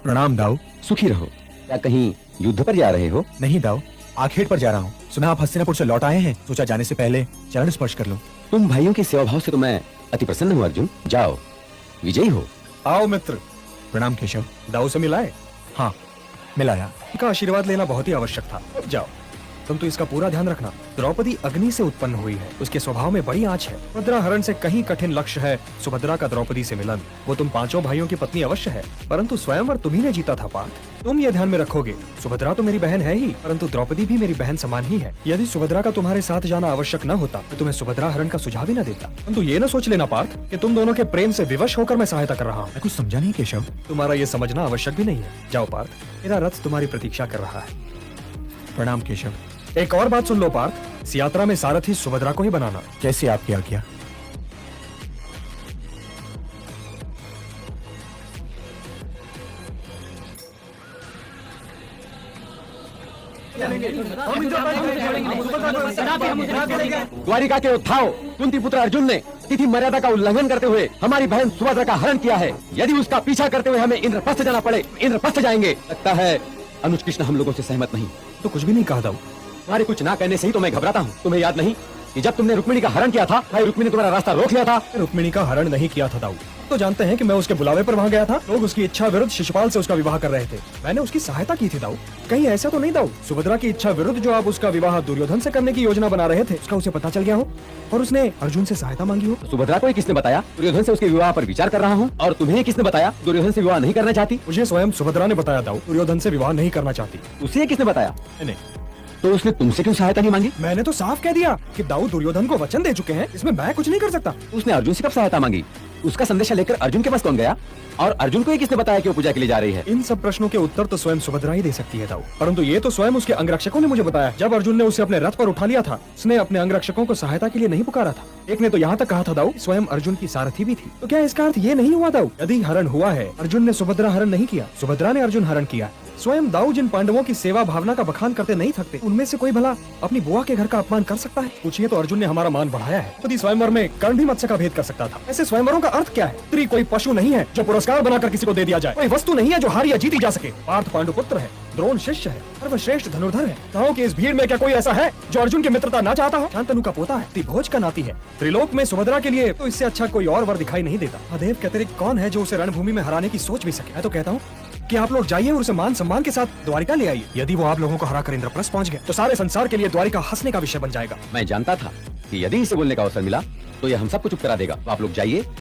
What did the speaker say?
प्रणाम दाऊ। सुखी रहो। क्या कहीं युद्ध पर जा रहे हो? नहीं दाऊ, आखेट पर जा रहा हूँ। सुना आप हस्तिनापुर से लौट आए हैं, सोचा जाने से पहले चरण स्पर्श कर लूं। तुम भाइयों के सेवा भाव से तो मैं अति प्रसन्न हूँ अर्जुन। जाओ, विजयी हो। आओ मित्र। प्रणाम केशव। दाऊ से मिलाए? हाँ, मिलाया। इनका आशीर्वाद लेना बहुत ही आवश्यक था। अब जाओ, तुम तो इसका पूरा ध्यान रखना। द्रौपदी अग्नि से उत्पन्न हुई है, उसके स्वभाव में बड़ी आँच है। सुभद्रा हरण से कहीं कठिन लक्ष्य है सुभद्रा का द्रौपदी से मिलन। वो तुम पांचों भाइयों की पत्नी अवश्य है, परंतु स्वयंवर तुम्ही ने जीता था पार्थ। तुम ये ध्यान में रखोगे, सुभद्रा तो मेरी बहन है ही, परंतु द्रौपदी भी मेरी बहन समान ही है। यदि सुभद्रा का तुम्हारे साथ जाना आवश्यक न होता तो तुम्हें सुभद्रा हरण का सुझाव ही न देता। परंतु ये न सोच लेना पार्थ कि तुम दोनों के प्रेम से विवश होकर मैं सहायता कर रहा हूँ। मैं कुछ समझा नहीं केशव। तुम्हारा ये समझना आवश्यक भी नहीं है। जाओ पार्थ, मेरा रथ तुम्हारी प्रतीक्षा कर रहा है। प्रणाम केशव। एक और बात सुन लो पार्थ, इस यात्रा में सारथी सुभद्रा को ही बनाना। जैसे आपकी आज्ञा। द्वारिका के उत्थाव कुंती पुत्र अर्जुन ने तिथि मर्यादा का उल्लंघन करते हुए हमारी बहन सुभद्रा का हरण किया है। यदि उसका पीछा करते हुए हमें इंद्रप्रस्थ जाना पड़े, इंद्रप्रस्थ जाएंगे। लगता है अनुज कृष्ण हम लोगों से सहमत नहीं। तो कुछ भी नहीं कहा दाऊ। तुम्हारे कुछ ना कहने से ही तो मैं घबराता हूँ। तुम्हें याद नहीं कि जब तुमने रुक्मिणी का हरण किया था, भाई रुक्मिणी ने तुम्हारा रास्ता रोक लिया था। रुक्मिणी का हरण नहीं किया था दाऊ। तो जानते हैं कि मैं उसके बुलावे पर वहाँ गया था। लोग उसकी इच्छा विरुद्ध शिशुपाल से उसका विवाह कर रहे थे। मैंने उसकी सहायता की थी दाऊ। कहीं ऐसा तो नहीं दाऊ सुभद्रा की इच्छा विरुद्ध जो आप उसका विवाह दुर्योधन से करने की योजना बना रहे थे, उसका उसे पता चल गया हो और उसने अर्जुन से सहायता मांगी हो? सुभद्रा को किसने बताया दुर्योधन से उसके विवाह पर विचार कर रहा हूँ? और तुम्हें किसने बताया दुर्योधन से विवाह नहीं करना चाहती? मुझे स्वयं सुभद्रा ने बताया दाऊ दुर्योधन से विवाह नहीं करना चाहती। उसे किसने बताया? नहीं, तो उसने तुमसे क्यों सहायता नहीं मांगी? मैंने तो साफ कह दिया कि दाऊ दुर्योधन को वचन दे चुके हैं, इसमें मैं कुछ नहीं कर सकता। उसने अर्जुन से कब सहायता मांगी? उसका संदेशा लेकर अर्जुन के पास कौन गया? और अर्जुन को ये किसने बताया कि वो पूजा के लिए जा रही है? इन सब प्रश्नों के उत्तर तो स्वयं सुभद्रा ही दे सकती है दाऊ, परंतु ये तो स्वयं उसके अंगरक्षकों ने मुझे बताया। जब अर्जुन ने उसे अपने रथ पर उठा लिया था, उसने अपने अंगरक्षकों को सहायता के लिए नहीं पुकारा था। एक ने तो यहाँ तक कहा था दाऊ स्वयं अर्जुन की सारथी भी थी। तो क्या इसका अर्थ ये नहीं हुआ दाऊ यदि हरण हुआ है, अर्जुन ने सुभद्रा हरण नहीं किया, सुभद्रा ने अर्जुन हरण किया। स्वयं दाऊ जिन पांडवों की सेवा भावना का बखान करते नहीं थकते, उनमें से कोई भला अपनी बुआ के घर का अपमान कर सकता है? पूछिए तो अर्जुन ने हमारा मान बढ़ाया है। यदि स्वयंवर में कर्ण भी मत्स्य का भेद कर सकता था। ऐसे स्वयंवरों का अर्थ क्या है? स्त्री कोई पशु नहीं है जो पुरस्कार बनाकर किसी को दे दिया जाए, कोई वस्तु नहीं है जो हारी या जीती जा सके। पार्थ पांडुपुत्र है, द्रोण शिष्य है, सर्वश्रेष्ठ धनुर्धर है। गाँव की इस भीड़ में क्या कोई ऐसा है जो अर्जुन की मित्रता ना चाहता हो? शांतनु का पोता है, त्रिभोज का नाती है। त्रिलोक में सुभद्रा के लिए तो इससे अच्छा कोई और वर दिखाई नहीं देता। महादेव के अतिरिक्त कौन है जो उसे रणभूमि में हराने की सोच भी सके? मैं तो कहता हूँ कि आप लोग जाइए और उसे मान सम्मान के साथ द्वारिका ले आइए। यदि वो आप लोगों को हराकर इंद्रप्रस्थ पहुंच गए तो सारे संसार के लिए द्वारिका हंसने का विषय बन जाएगा। मैं जानता था कि यदि इसे बोलने का अवसर मिला तो ये हम सबको चुप करा देगा। तो आप लोग जाइए